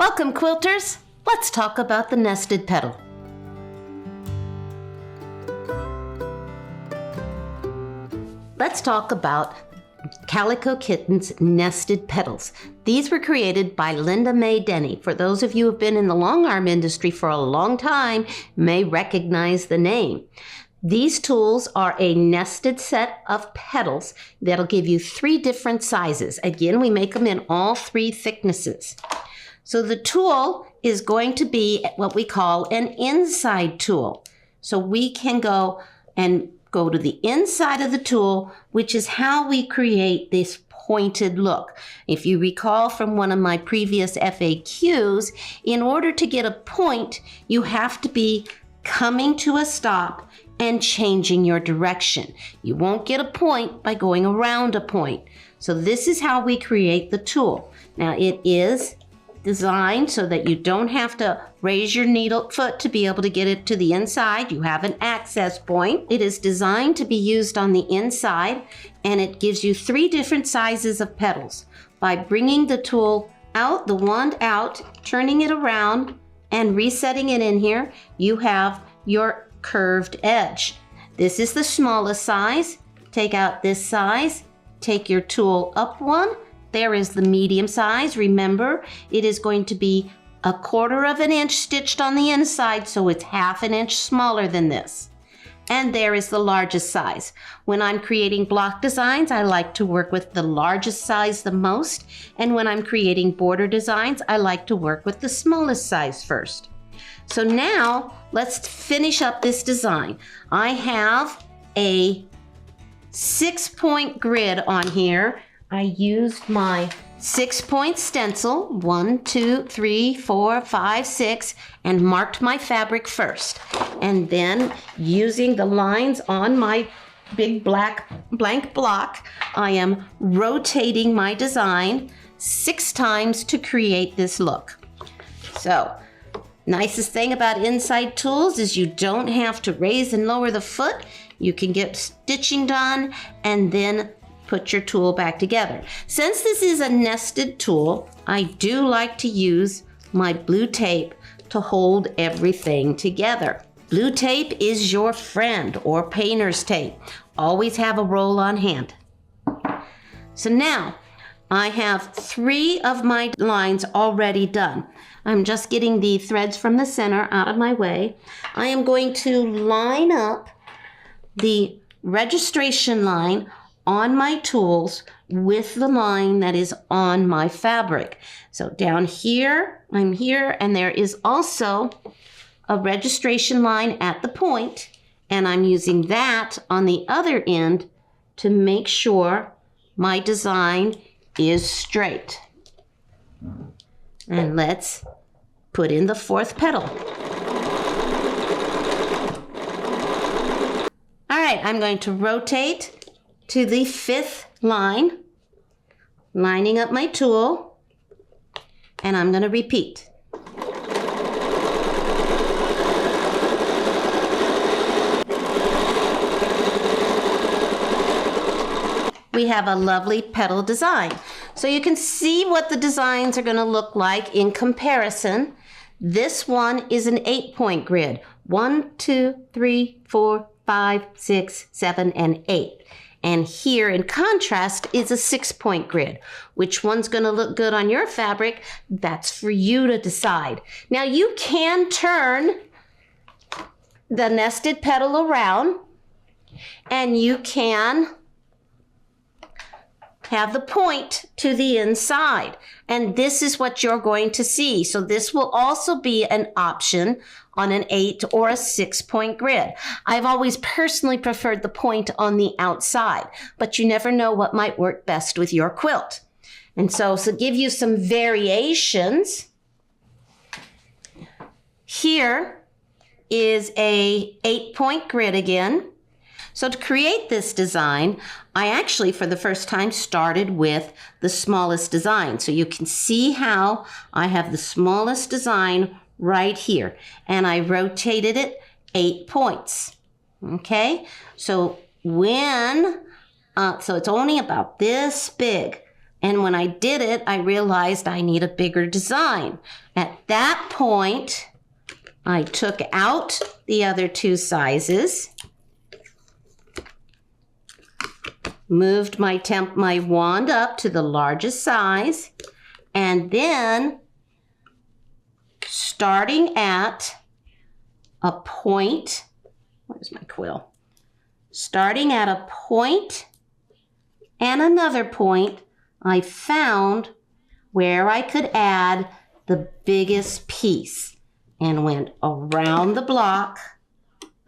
Welcome, quilters! Let's talk about the nested petal. Let's talk about Calico Kitten's nested petals. These were created by Linda Mae Denny. For those of you who have been in the long arm industry for a long time, may recognize the name. These tools are a nested set of petals that'll give you 3 different sizes. Again, we make them in all 3 thicknesses. So the tool is going to be what we call an inside tool. So we can go to the inside of the tool, which is how we create this pointed look. If you recall from one of my previous FAQs, in order to get a point, you have to be coming to a stop and changing your direction. You won't get a point by going around a point. So this is how we create the tool. Now it is designed so that you don't have to raise your needle foot to be able to get it to the inside. You have an access point. It is designed to be used on the inside, and it gives you 3 different sizes of petals. By bringing the tool out, the wand out, turning it around, and resetting it in here, you have your curved edge. This is the smallest size. Take out this size, take your tool up one. There is the medium size. Remember, it is going to be 1/4 inch stitched on the inside, so it's 1/2 inch smaller than this. And there is the largest size. When I'm creating block designs, I like to work with the largest size the most. And when I'm creating border designs, I like to work with the smallest size first. So now let's finish up this design. I have a 6-point grid on here. I used my 6-point stencil, 1, 2, 3, 4, 5, 6, and marked my fabric first. And then using the lines on my big blank block, I am rotating my design 6 times to create this look. So, nicest thing about inside tools is you don't have to raise and lower the foot. You can get stitching done and then put your tool back together. Since this is a nested tool, I do like to use my blue tape to hold everything together. Blue tape is your friend, or painter's tape. Always have a roll on hand. So now I have 3 of my lines already done. I'm just getting the threads from the center out of my way. I am going to line up the registration line on my tools with the line that is on my fabric. So down here, I'm here, and there is also a registration line at the point, and I'm using that on the other end to make sure my design is straight. And let's put in the 4th petal. All right, I'm going to rotate to the 5th line, lining up my tool, and I'm going to repeat. We have a lovely petal design. So you can see what the designs are going to look like in comparison. This one is an 8-point grid. 1, 2, 3, 4, 5, 6, 7, and 8. And here, in contrast, is a 6-point grid. Which one's going to look good on your fabric? That's for you to decide. Now, you can turn the nested petal around, and you can have the point to the inside. And this is what you're going to see. So this will also be an option on an 8 or a 6-point grid. I've always personally preferred the point on the outside, but you never know what might work best with your quilt. And so give you some variations. Here is a 8-point grid again. So to create this design, I actually, for the first time, started with the smallest design. So you can see how I have the smallest design right here. And I rotated it 8 points. Okay? So so it's only about this big. And when I did it, I realized I need a bigger design. At that point, I took out the other two sizes, moved my wand up to the largest size, and then starting at a point, where's my quill? Starting at a point and another point, I found where I could add the biggest piece and went around the block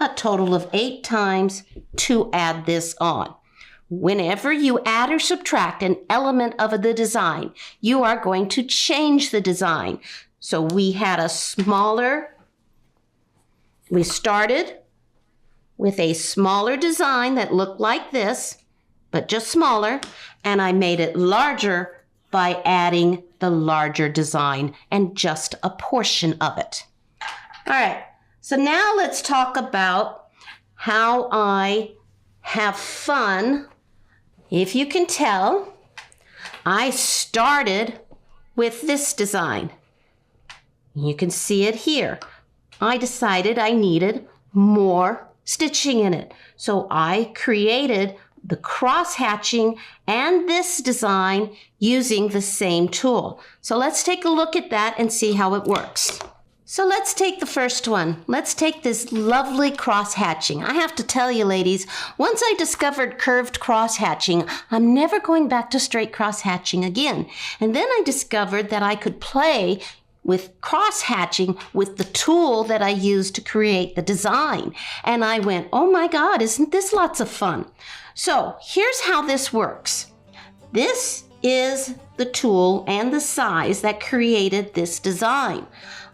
a total of 8 times to add this on. Whenever you add or subtract an element of the design, you are going to change the design. So we started with a smaller design that looked like this, but just smaller, and I made it larger by adding the larger design and just a portion of it. All right, so now let's talk about how I have fun. If you can tell, I started with this design. You can see it here. I decided I needed more stitching in it. So I created the cross hatching and this design using the same tool. So let's take a look at that and see how it works. So let's take the first one. Let's take this lovely cross hatching. I have to tell you, ladies, once I discovered curved cross hatching, I'm never going back to straight cross hatching again. And then I discovered that I could play with cross hatching with the tool that I used to create the design. And I went, oh my God, isn't this lots of fun? So here's how this works. This is the tool and the size that created this design.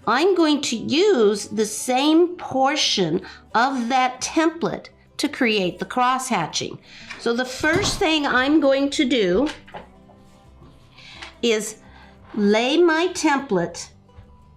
I'm going to use the same portion of that template to create the cross hatching. So the first thing I'm going to do is lay my template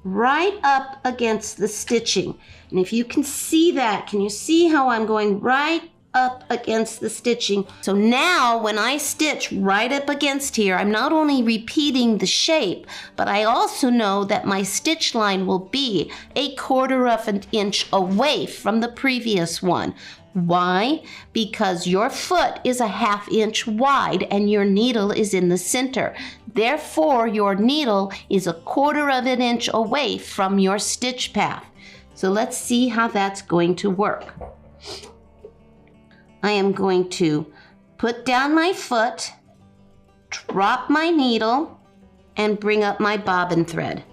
right up against the stitching. And if you can see that, can you see how I'm going right up against the stitching? So now when I stitch right up against here, I'm not only repeating the shape, but I also know that my stitch line will be 1/4 of an inch away from the previous one. Why? Because your foot is 1/2 inch wide and your needle is in the center. Therefore, your needle is 1/4 of an inch away from your stitch path. So let's see how that's going to work. I am going to put down my foot, drop my needle, and bring up my bobbin thread.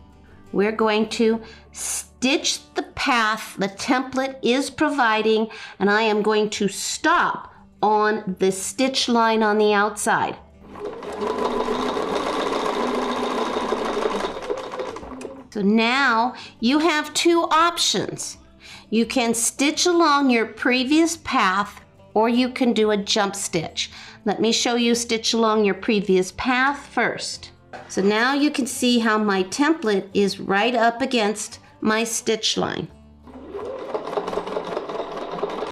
We're going to stitch the path the template is providing, and I am going to stop on the stitch line on the outside. So now you have two options. You can stitch along your previous path, or you can do a jump stitch. Let me show you stitch along your previous path first. So now you can see how my template is right up against my stitch line.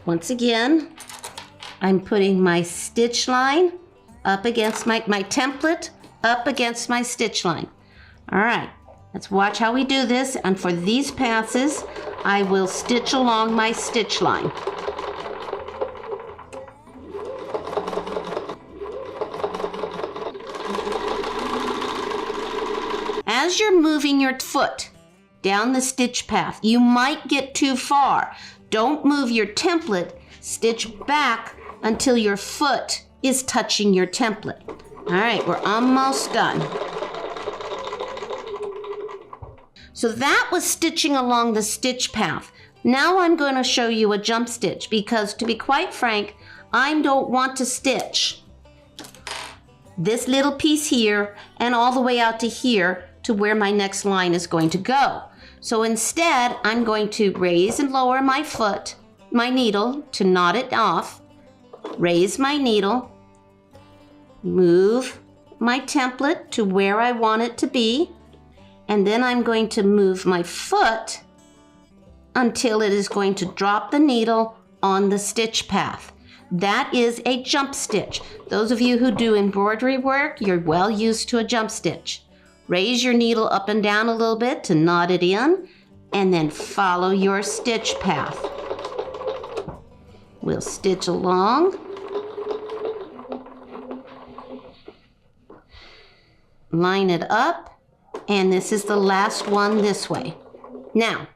Once again, I'm putting my stitch line up against my template up against my stitch line. All right, let's watch how we do this. And for these passes, I will stitch along my stitch line. As you're moving your foot down the stitch path, you might get too far. Don't move your template. Stitch back until your foot is touching your template. All right, we're almost done. So that was stitching along the stitch path. Now I'm going to show you a jump stitch because, to be quite frank, I don't want to stitch this little piece here and all the way out to here to where my next line is going to go. So instead, I'm going to raise and lower my foot, my needle to knot it off, raise my needle, move my template to where I want it to be, and then I'm going to move my foot until it is going to drop the needle on the stitch path. that is a jump stitch. Those of you who do embroidery work, you're well used to a jump stitch. Raise your needle up and down a little bit to knot it in, and then follow your stitch path. We'll stitch along. Line it up, and this is the last one this way. Now,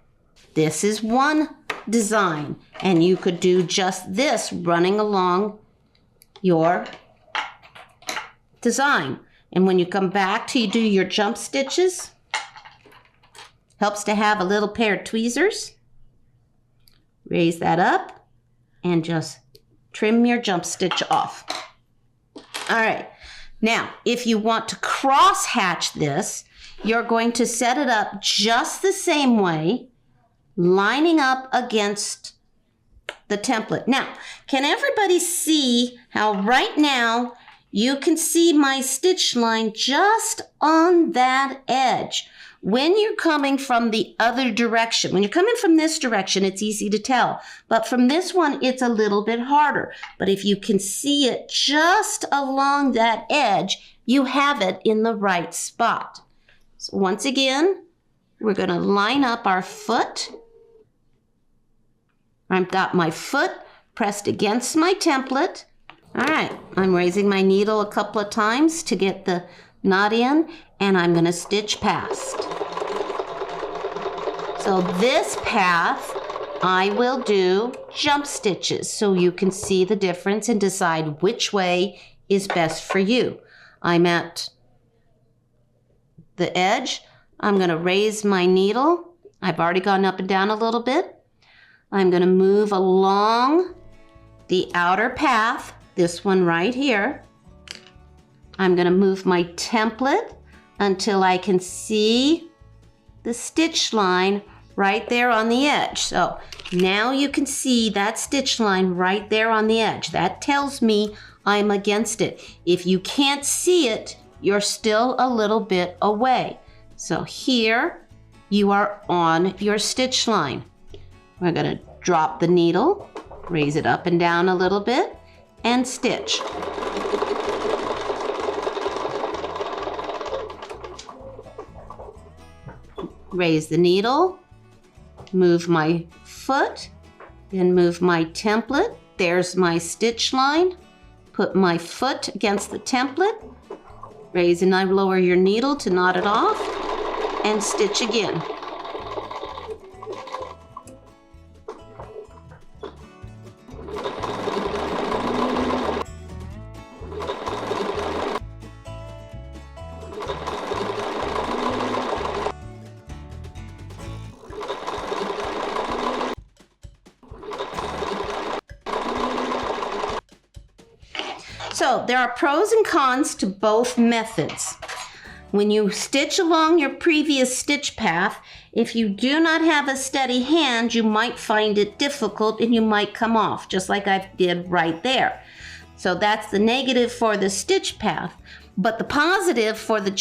this is one design, and you could do just this running along your design. And when you come back to do your jump stitches, helps to have a little pair of tweezers. Raise that up and just trim your jump stitch off. All right, now if you want to cross hatch this, you're going to set it up just the same way, lining up against the template. Now, can everybody see how right now you can see my stitch line just on that edge? When you're coming from the other direction, when you're coming from this direction, it's easy to tell. But from this one, it's a little bit harder. But if you can see it just along that edge, you have it in the right spot. So once again, we're going to line up our foot. I've got my foot pressed against my template. All right, I'm raising my needle a couple of times to get the knot in, and I'm going to stitch past. So this path, I will do jump stitches so you can see the difference and decide which way is best for you. I'm at the edge. I'm going to raise my needle. I've already gone up and down a little bit. I'm going to move along the outer path, this one right here. I'm going to move my template until I can see the stitch line right there on the edge. So now you can see that stitch line right there on the edge. That tells me I'm against it. If you can't see it, you're still a little bit away. So here you are on your stitch line. We're going to drop the needle, raise it up and down a little bit, and stitch. Raise the needle, move my foot, then move my template. There's my stitch line. Put my foot against the template. Raise and lower your needle to knot it off, and stitch again. So there are pros and cons to both methods. When you stitch along your previous stitch path, if you do not have a steady hand, you might find it difficult and you might come off, just like I did right there. So that's the negative for the stitch path. But the positive for the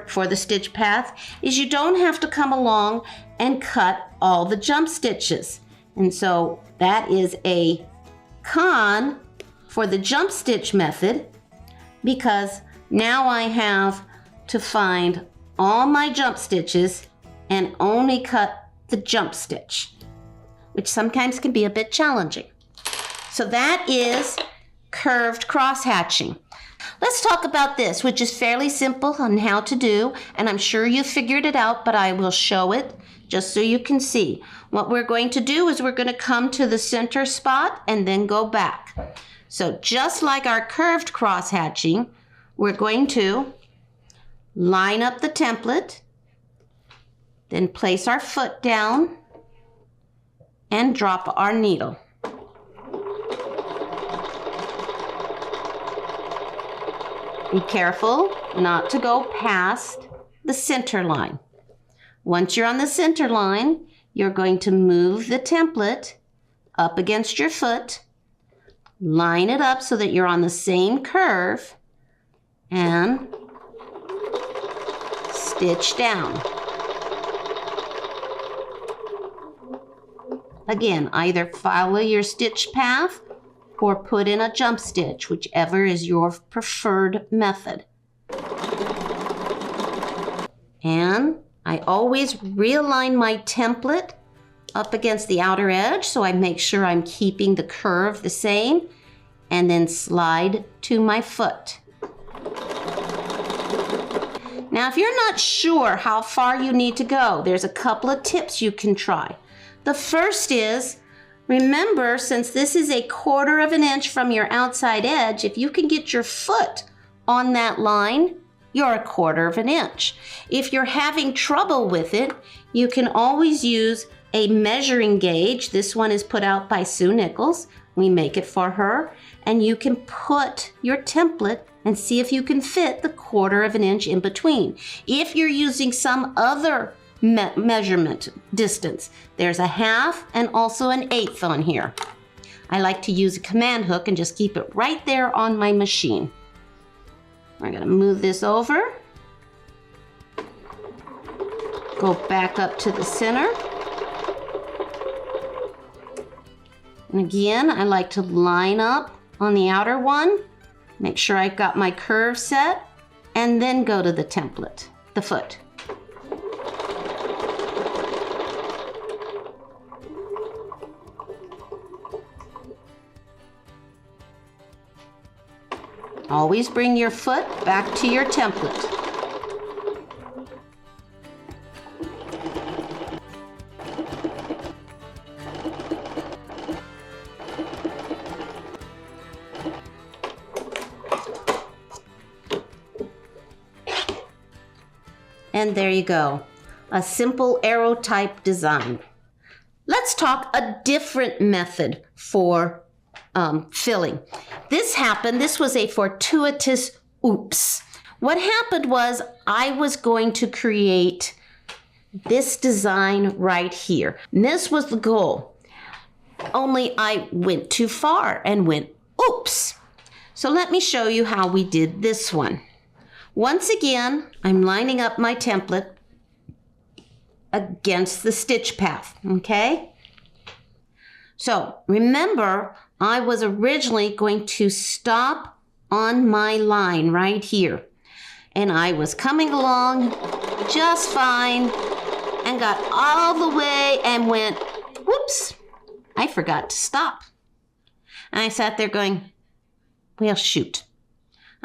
for the stitch path is you don't have to come along and cut all the jump stitches. And so that is a con for the jump stitch method, because now I have to find all my jump stitches and only cut the jump stitch, which sometimes can be a bit challenging. So that is curved cross hatching. Let's talk about this, which is fairly simple on how to do, and I'm sure you figured it out, but I will show it just so you can see. What we're going to do is we're going to come to the center spot and then go back. So just like our curved cross hatching, we're going to line up the template, then place our foot down and drop our needle. Be careful not to go past the center line. Once you're on the center line, you're going to move the template up against your foot, line it up so that you're on the same curve, and stitch down. Again, either follow your stitch path or put in a jump stitch, whichever is your preferred method. And I always realign my template up against the outer edge, so I make sure I'm keeping the curve the same, and then slide to my foot. Now, if you're not sure how far you need to go, there's a couple of tips you can try. The first is, remember, since this is 1/4 of an inch from your outside edge, if you can get your foot on that line, you're 1/4 of an inch. If you're having trouble with it, you can always use a measuring gauge. This one is put out by Sue Nichols. We make it for her. And you can put your template and see if you can fit the 1/4 of an inch in between. If you're using some other measurement distance, there's a 1/2 and also an 1/8 on here. I like to use a command hook and just keep it right there on my machine. We're gonna move this over. Go back up to the center. And again, I like to line up on the outer one, make sure I've got my curve set, and then go to the template, the foot. Always bring your foot back to your template. And there you go, a simple arrow type design. Let's talk a different method for filling. This was a fortuitous oops. What happened was I was going to create this design right here. And this was the goal, only I went too far and went oops. So let me show you how we did this one. Once again, I'm lining up my template against the stitch path, okay? So remember, I was originally going to stop on my line right here. And I was coming along just fine and got all the way and went, whoops, I forgot to stop. And I sat there going, well, shoot.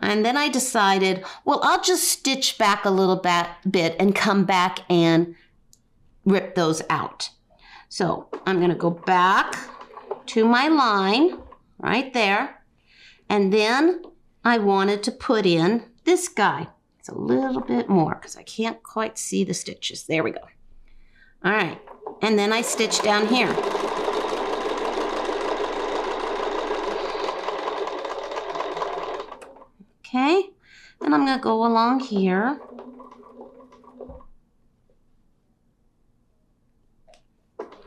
And then I decided, well, I'll just stitch back a little bit and come back and rip those out. So I'm going to go back to my line right there. And then I wanted to put in this guy. It's a little bit more because I can't quite see the stitches. There we go. All right. And then I stitch down here. Okay, and I'm going to go along here.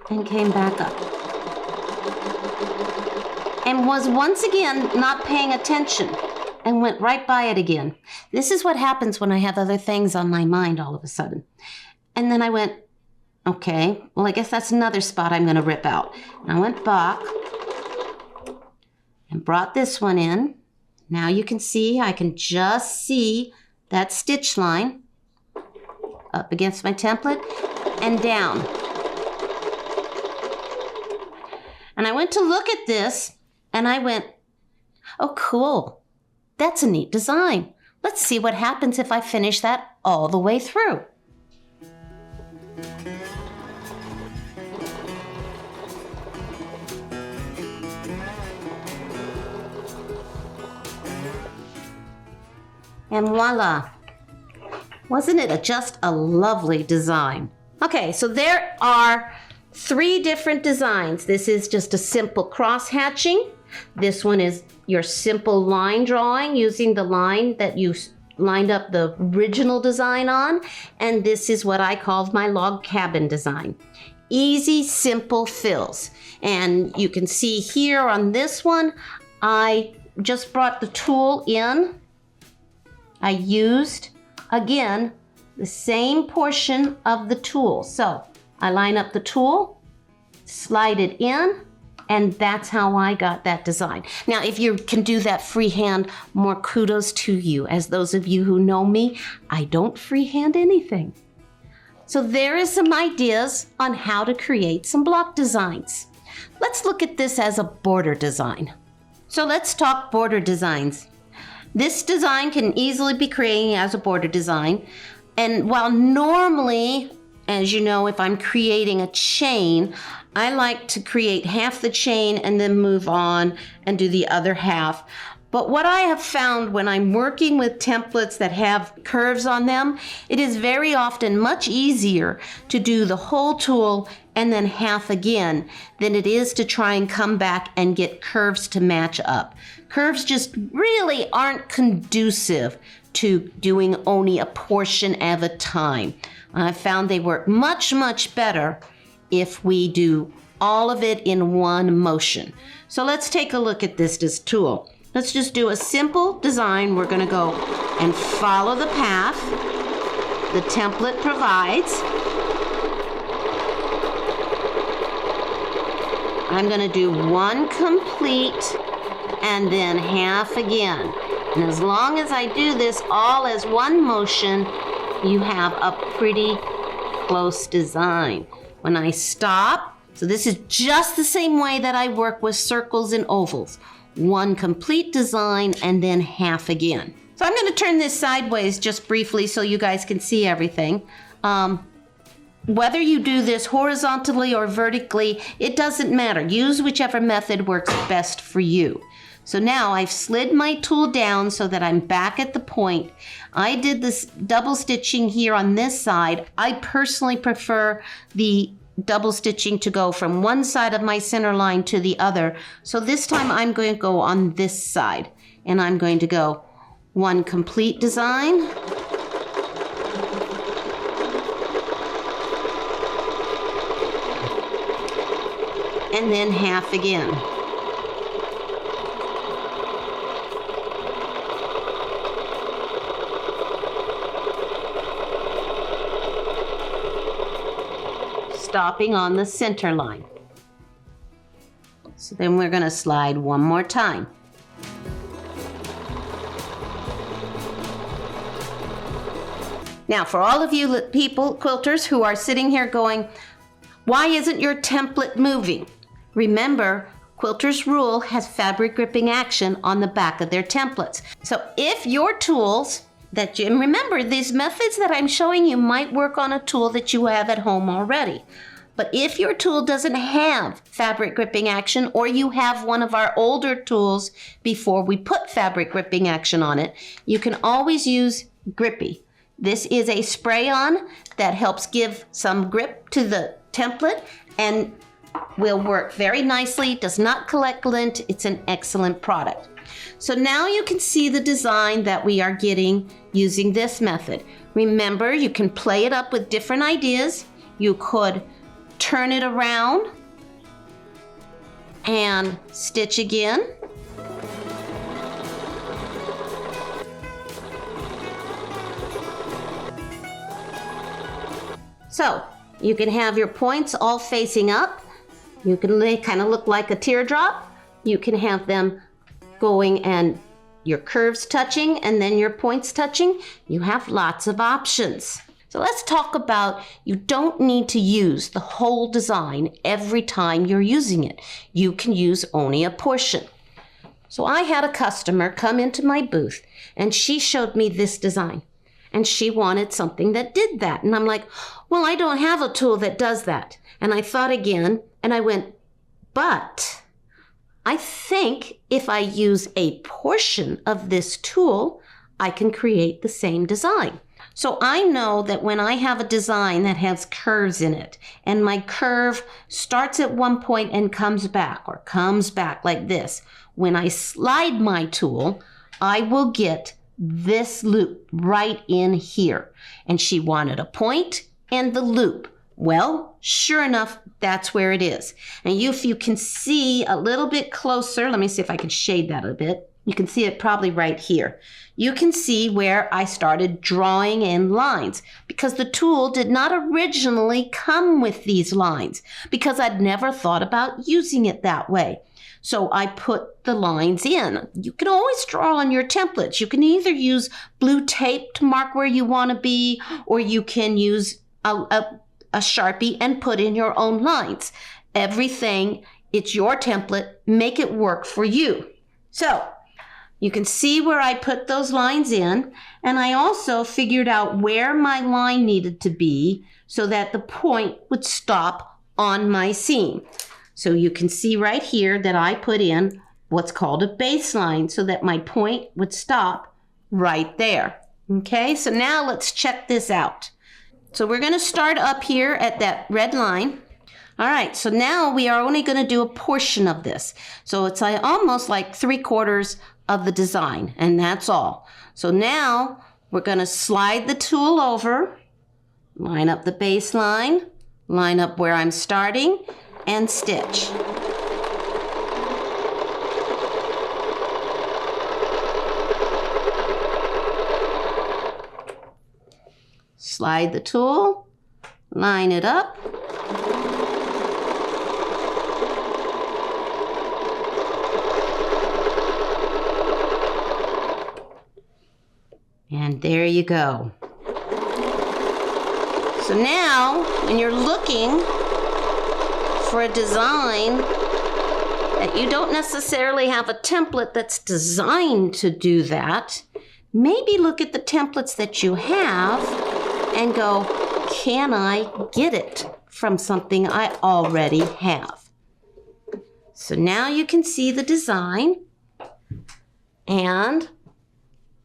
And came back up. And was once again not paying attention and went right by it again. This is what happens when I have other things on my mind all of a sudden. And then I went, okay, well, I guess that's another spot I'm going to rip out. And I went back and brought this one in. Now you can see, I can just see that stitch line up against my template and down. And I went to look at this and I went, oh, cool. That's a neat design. Let's see what happens if I finish that all the way through. And voila, wasn't it just a lovely design? Okay, so there are 3 different designs. This is just a simple cross hatching. This one is your simple line drawing using the line that you lined up the original design on. And this is what I called my log cabin design. Easy, simple fills. And you can see here on this one, I just brought the tool in. I used, again, the same portion of the tool. So I line up the tool, slide it in, And that's how I got that design. Now, if you can do that freehand, more kudos to you. As those of you who know me, I don't freehand anything. So there is some ideas on how to create some block designs. Let's look at this as a border design. So let's talk border designs. This design can easily be created as a border design. And while normally, as you know, if I'm creating a chain, I like to create half the chain and then move on and do the other half. But what I have found when I'm working with templates that have curves on them, it is very often much easier to do the whole tool and then half again than it is to try and come back and get curves to match up. Curves just really aren't conducive to doing only a portion at a time. I found they work much, much better if we do all of it in one motion. So let's take a look at this tool. Let's just do a simple design. We're gonna go and follow the path the template provides. I'm gonna do one complete and then half again. And as long as I do this all as one motion, you have a pretty close design. When I stop, so this is just the same way that I work with circles and ovals. One complete design and then half again. So I'm going to turn this sideways just briefly so you guys can see everything. Whether you do this horizontally or vertically, it doesn't matter. Use whichever method works best for you. So now I've slid my tool down so that I'm back at the point. I did this double stitching here on this side. I personally prefer the double stitching to go from one side of my center line to the other. So this time I'm going to go on this side and I'm going to go one complete design. And then half again. Stopping on the center line. So then we're going to slide one more time. Now, for all of you people, quilters, who are sitting here going, why isn't your template moving? Remember, Quilter's Rule has fabric gripping action on the back of their templates. So if your tools and remember, these methods that I'm showing you might work on a tool that you have at home already. But if your tool doesn't have fabric gripping action, or you have one of our older tools before we put fabric gripping action on it, you can always use Grippy. This is a spray-on that helps give some grip to the template and will work very nicely, does not collect lint. It's an excellent product. So now you can see the design that we are getting using this method. Remember, you can play it up with different ideas. You could turn it around and stitch again. So you can have your points all facing up. You can kind of look like a teardrop. You can have them going and your curves touching and then your points touching. You have lots of options. So let's talk about, you don't need to use the whole design every time you're using it. You can use only a portion. So I had a customer come into my booth and she showed me this design and she wanted something that did that. And I'm like, well, I don't have a tool that does that. And I thought again and I went, but I think if I use a portion of this tool, I can create the same design. So I know that when I have a design that has curves in it, and my curve starts at one point and comes back like this, when I slide my tool, I will get this loop right in here. And she wanted a point and the loop. Well, sure enough, that's where it is. And if you can see a little bit closer, let me see if I can shade that a bit. You can see it probably right here. You can see where I started drawing in lines because the tool did not originally come with these lines because I'd never thought about using it that way. So I put the lines in. You can always draw on your templates. You can either use blue tape to mark where you want to be, or you can use a Sharpie and put in your own lines. Everything, it's your template. Make it work for you. So you can see where I put those lines in, and I also figured out where my line needed to be so that the point would stop on my seam. So you can see right here that I put in what's called a baseline so that my point would stop right there. Okay, so now let's check this out. So we're going to start up here at that red line. All right, so now we are only going to do a portion of this. So it's almost like 3/4 of the design, and that's all. So now we're going to slide the tool over, line up the baseline, line up where I'm starting, and stitch. Slide the tool, line it up. And there you go. So now, when you're looking for a design that you don't necessarily have a template that's designed to do that, maybe look at the templates that you have and go, can I get it from something I already have? So now you can see the design, and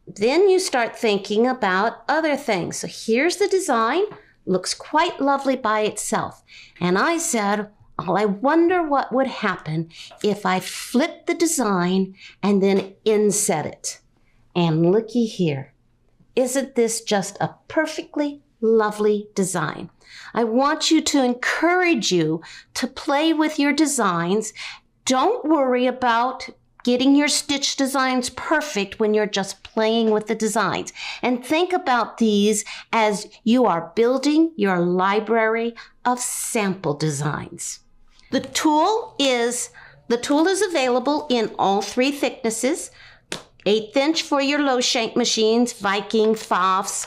then you start thinking about other things. So here's the design. Looks quite lovely by itself. And I said, oh, I wonder what would happen if I flipped the design and then inset it. And looky here. Isn't this just a perfectly lovely design? I want you to encourage you to play with your designs. Don't worry about getting your stitch designs perfect when you're just playing with the designs. And think about these as you are building your library of sample designs. The tool is available in all 3 thicknesses. 1/8 inch for your low shank machines, Viking, Pfaffs,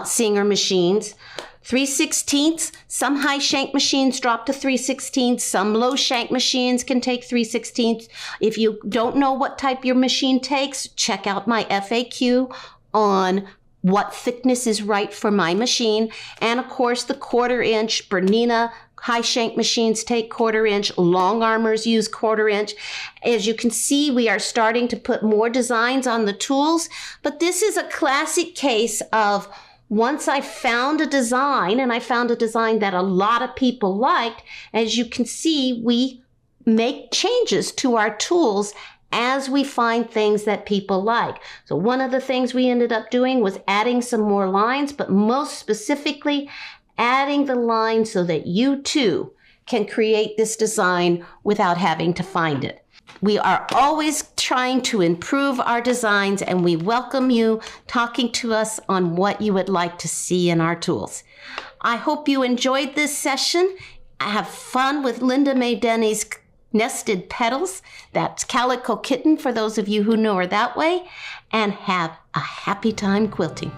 Singer machines. 3/16, some high shank machines drop to 3/16, some low shank machines can take 3/16. If you don't know what type your machine takes, check out my FAQ on what thickness is right for my machine. And of course, the 1/4 inch Bernina high shank machines take 1/4 inch, long armors use 1/4 inch. As you can see, we are starting to put more designs on the tools, but this is a classic case of once I found a design, and I found a design that a lot of people liked, as you can see, we make changes to our tools as we find things that people like. So one of the things we ended up doing was adding some more lines, but most specifically, adding the lines so that you too can create this design without having to find it. We are always trying to improve our designs, and we welcome you talking to us on what you would like to see in our tools. I hope you enjoyed this session. Have fun with Linda Mae Denny's nested petals. That's Calico Kitten for those of you who know her that way, and have a happy time quilting.